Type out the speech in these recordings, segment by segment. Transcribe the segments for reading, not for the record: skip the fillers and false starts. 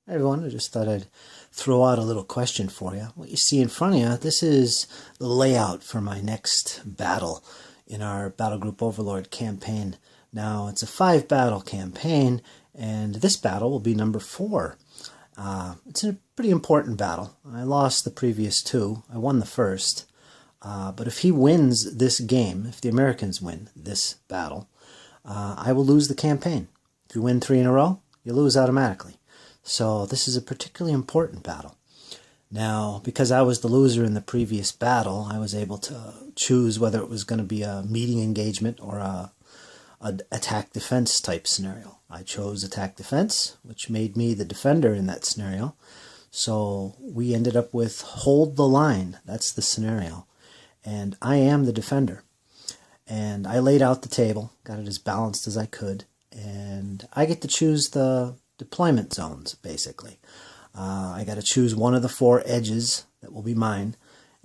Hey everyone, I just thought I'd throw out a little question for you. What you see in front of you, this is the layout for my next battle in our BattleGroup Overlord campaign. Now, it's a 5-battle campaign, and this battle will be number 4. It's a pretty important battle. I lost the previous 2. I won the first. But if he wins this game, if the Americans win this battle, I will lose the campaign. If you win 3 in a row, you lose automatically. So this is a particularly important battle. Now, because I was the loser in the previous battle, I was able to choose whether it was going to be a meeting engagement or a attack-defense type scenario. I chose attack-defense, which made me the defender in that scenario. So we ended up with hold the line. That's the scenario. And I am the defender. And I laid out the table, got it as balanced as I could, and I get to choose the deployment zones, basically. I got to choose one of the 4 edges that will be mine,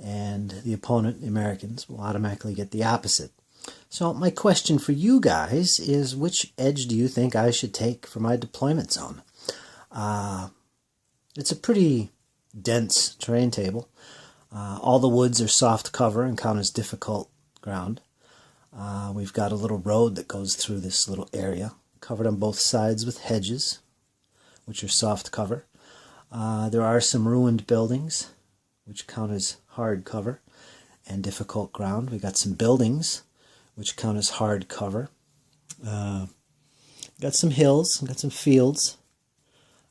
and the opponent, the Americans, will automatically get the opposite. So my question for you guys is, which edge do you think I should take for my deployment zone? It's a pretty dense terrain table. All the woods are soft cover and count as difficult ground. We've got a little road that goes through this little area, covered on both sides with hedges, which are soft cover. There are some ruined buildings, which count as hard cover and difficult ground. We got some buildings, which count as hard cover. Got some hills, got some fields.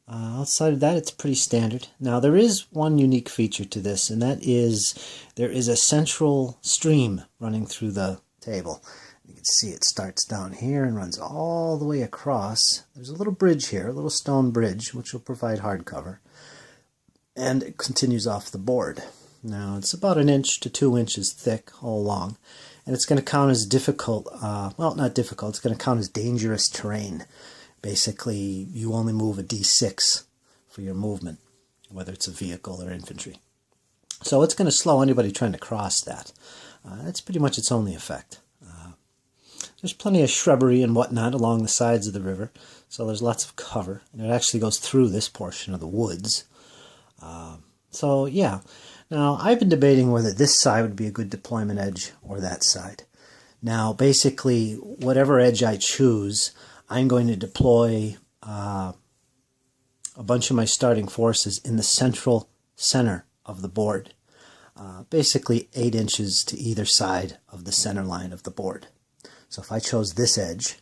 Outside of that, it's pretty standard. Now, there is one unique feature to this, and that is there is a central stream running through the table. You can see it starts down here and runs all the way across. There's a little bridge here, a little stone bridge, which will provide hard cover. And it continues off the board. Now, it's about 1 inch to 2 inches thick all along. And it's going to count as difficult, well, not difficult, it's going to count as dangerous terrain. Basically, you only move a D6 for your movement, whether it's a vehicle or infantry. So it's going to slow anybody trying to cross that. That's pretty much its only effect. There's plenty of shrubbery and whatnot along the sides of the river, so there's lots of cover, and it actually goes through this portion of the woods. So yeah, now I've been debating whether this side would be a good deployment edge or that side. Now basically, whatever edge I choose, I'm going to deploy a bunch of my starting forces in the center of the board. Basically 8 inches to either side of the center line of the board. So if I chose this edge,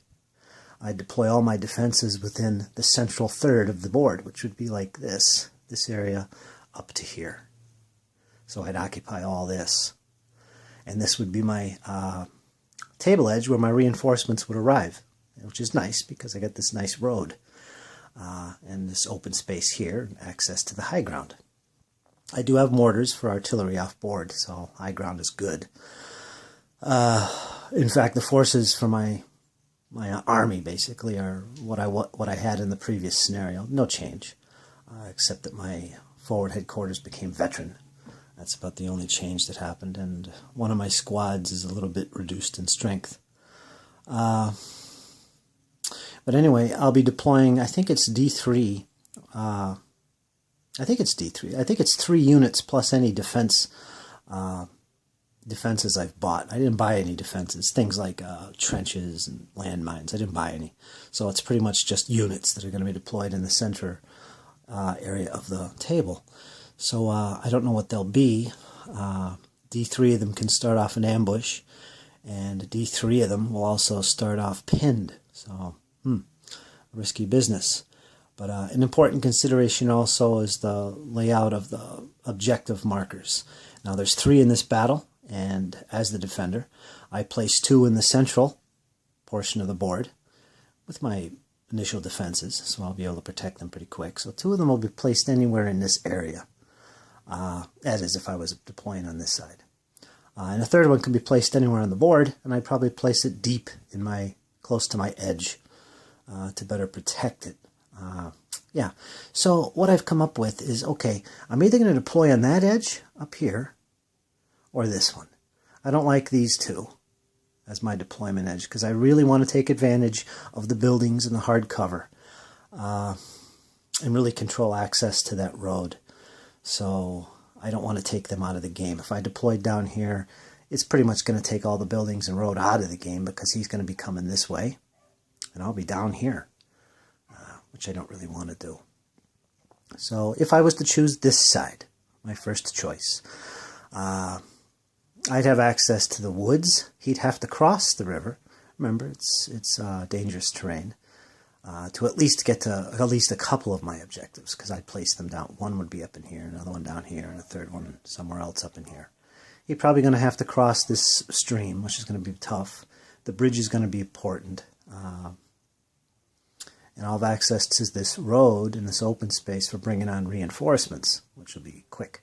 I'd deploy all my defenses within the central third of the board, which would be like this area up to here. So I'd occupy all this. And this would be my table edge where my reinforcements would arrive, which is nice because I got this nice road and this open space here, and access to the high ground. I do have mortars for artillery off board, so high ground is good. In fact, the forces for my army basically are what I had in the previous scenario. No change, except that my forward headquarters became veteran. That's about the only change that happened, and one of my squads is a little bit reduced in strength. But anyway, I'll be deploying, I think it's D3. I think it's D3. I think it's 3 units plus any defenses I've bought. I didn't buy any defenses. Things like trenches and landmines. I didn't buy any. So it's pretty much just units that are going to be deployed in the center area of the table. So I don't know what they'll be. D3 of them can start off an ambush, and D3 of them will also start off pinned. So, risky business. But an important consideration also is the layout of the objective markers. Now there's 3 in this battle, and as the defender, I place 2 in the central portion of the board with my initial defenses, so I'll be able to protect them pretty quick. So 2 of them will be placed anywhere in this area, that is if I was deploying on this side. And a 3rd one can be placed anywhere on the board, and I'd probably place it deep in close to my edge to better protect it. Yeah, so what I've come up with is, okay, I'm either going to deploy on that edge up here or this one. I don't like these 2 as my deployment edge because I really want to take advantage of the buildings and the hard cover. and really control access to that road. So I don't want to take them out of the game. If I deployed down here, it's pretty much going to take all the buildings and road out of the game because he's going to be coming this way, and I'll be down here, which I don't really want to do. So if I was to choose this side, my first choice, I'd have access to the woods. He'd have to cross the river. Remember, it's dangerous terrain. To at least get to at least a couple of my objectives, because I'd place them down. One would be up in here, another one down here, and a third one somewhere else up in here. He's probably going to have to cross this stream, which is going to be tough. The bridge is going to be important. And I'll have access to this road and this open space for bringing on reinforcements, which will be quick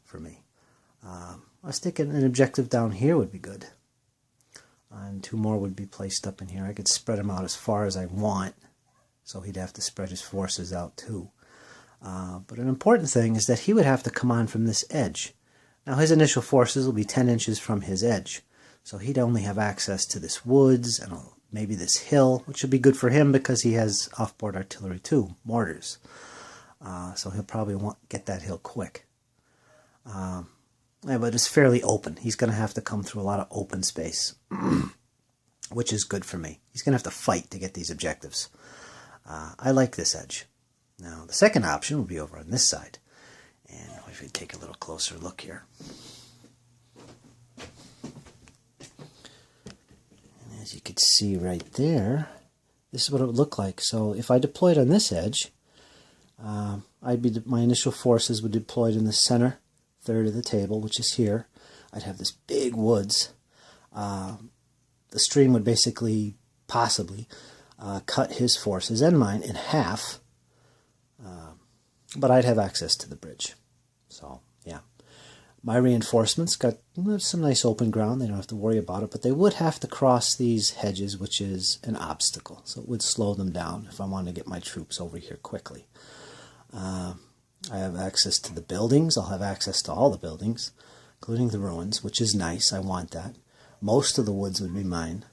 for me. I was thinking an objective down here would be good. And 2 more would be placed up in here. I could spread them out as far as I want, so he'd have to spread his forces out too. But an important thing is that he would have to come on from this edge. Now his initial forces will be 10 inches from his edge, so he'd only have access to this woods and maybe this hill, which would be good for him because he has offboard artillery too, mortars. So he'll probably get that hill quick. Yeah, but it's fairly open. He's going to have to come through a lot of open space, which is good for me. He's going to have to fight to get these objectives. I like this edge. Now, the second option will be over on this side. And if we take a little closer look here. And as you can see right there, this is what it would look like. So if I deployed on this edge, my initial forces would be deployed in the center third of the table, which is here. I'd have this big woods. The stream would basically, possibly, cut his forces and mine in half, but I'd have access to the bridge. So, yeah. My reinforcements got some nice open ground. They don't have to worry about it, but they would have to cross these hedges, which is an obstacle. So it would slow them down if I wanted to get my troops over here quickly. I have access to the buildings. I'll have access to all the buildings, including the ruins, which is nice. I want that. Most of the woods would be mine.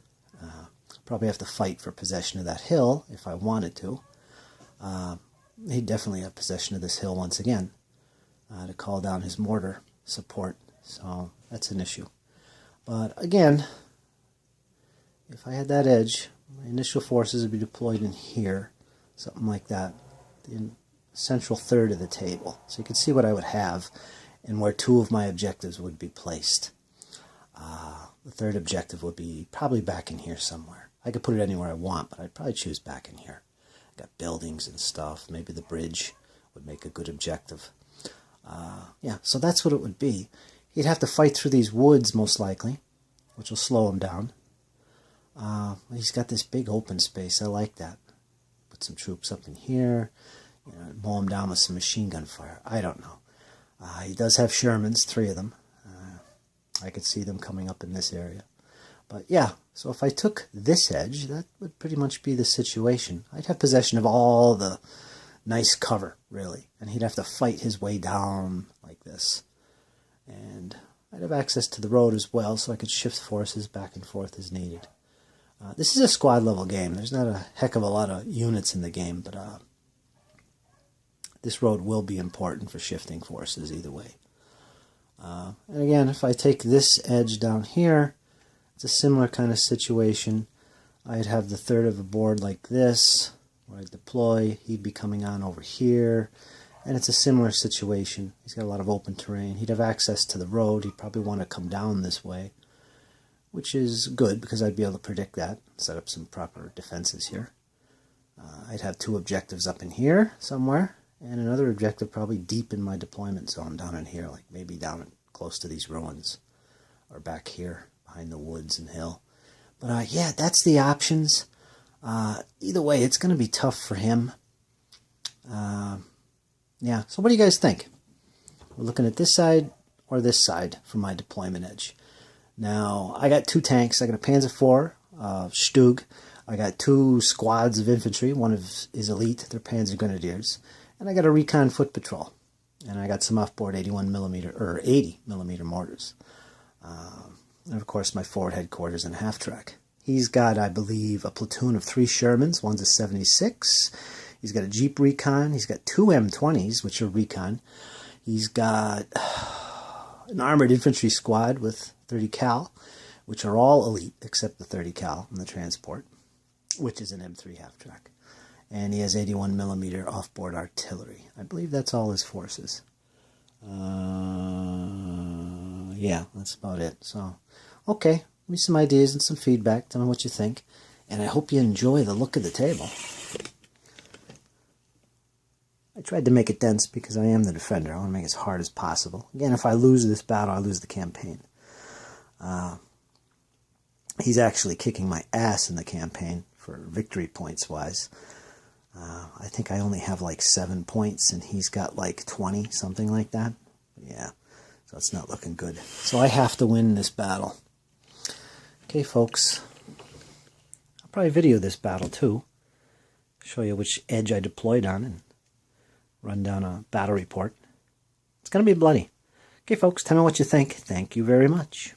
Probably have to fight for possession of that hill if I wanted to. He'd definitely have possession of this hill once again to call down his mortar support. So that's an issue. But again, if I had that edge, my initial forces would be deployed in here, something like that. The central third of the table. So you can see what I would have and where 2 of my objectives would be placed. The third objective would be probably back in here somewhere. I could put it anywhere I want, but I'd probably choose back in here. Got buildings and stuff. Maybe the bridge would make a good objective. Yeah, so that's what it would be. He'd have to fight through these woods most likely, which will slow him down. He's got this big open space. I like that. Put some troops up in here. Mow him down with some machine gun fire. I don't know. He does have Shermans, 3 of them. I could see them coming up in this area. But yeah, so if I took this edge, that would pretty much be the situation. I'd have possession of all the nice cover, really. And he'd have to fight his way down like this. And I'd have access to the road as well, so I could shift forces back and forth as needed. This is a squad level game. There's not a heck of a lot of units in the game, but this road will be important for shifting forces either way. And again, if I take this edge down here, it's a similar kind of situation. I'd have the third of a board like this, where I deploy. He'd be coming on over here, and it's a similar situation. He's got a lot of open terrain. He'd have access to the road. He'd probably want to come down this way, which is good because I'd be able to predict that, set up some proper defenses here. I'd have 2 objectives up in here somewhere, and another objective probably deep in my deployment zone down in here, like maybe down close to these ruins, or back here behind the woods and hill. But yeah, that's the options. Either way, it's going to be tough for him. Yeah, so what do you guys think? We're looking at this side or this side for my deployment edge. Now, I got 2 tanks. I got a Panzer IV, Stug. I got 2 squads of infantry. One is elite. They're Panzer Grenadiers. And I got a recon foot patrol. And I got some offboard 80mm mortars. And of course my forward headquarters and half track. He's got, I believe, a platoon of 3 Shermans. One's a 76. He's got a Jeep Recon. He's got 2 M20s, which are Recon. He's got an armored infantry squad with 30 cal, which are all elite except the 30 cal in the transport, which is an M3 half-track. And he has 81 millimeter offboard artillery. I believe that's all his forces. Yeah, that's about it. So, okay, give me some ideas and some feedback. Tell me what you think. And I hope you enjoy the look of the table. I tried to make it dense because I am the defender. I want to make it as hard as possible. Again, if I lose this battle, I lose the campaign. He's actually kicking my ass in the campaign for victory points-wise. I think I only have like 7 points, and he's got like 20, something like that. Yeah, so it's not looking good. So I have to win this battle. Okay, folks. I'll probably video this battle too. Show you which edge I deployed on and run down a battle report. It's going to be bloody. Okay, folks, tell me what you think. Thank you very much.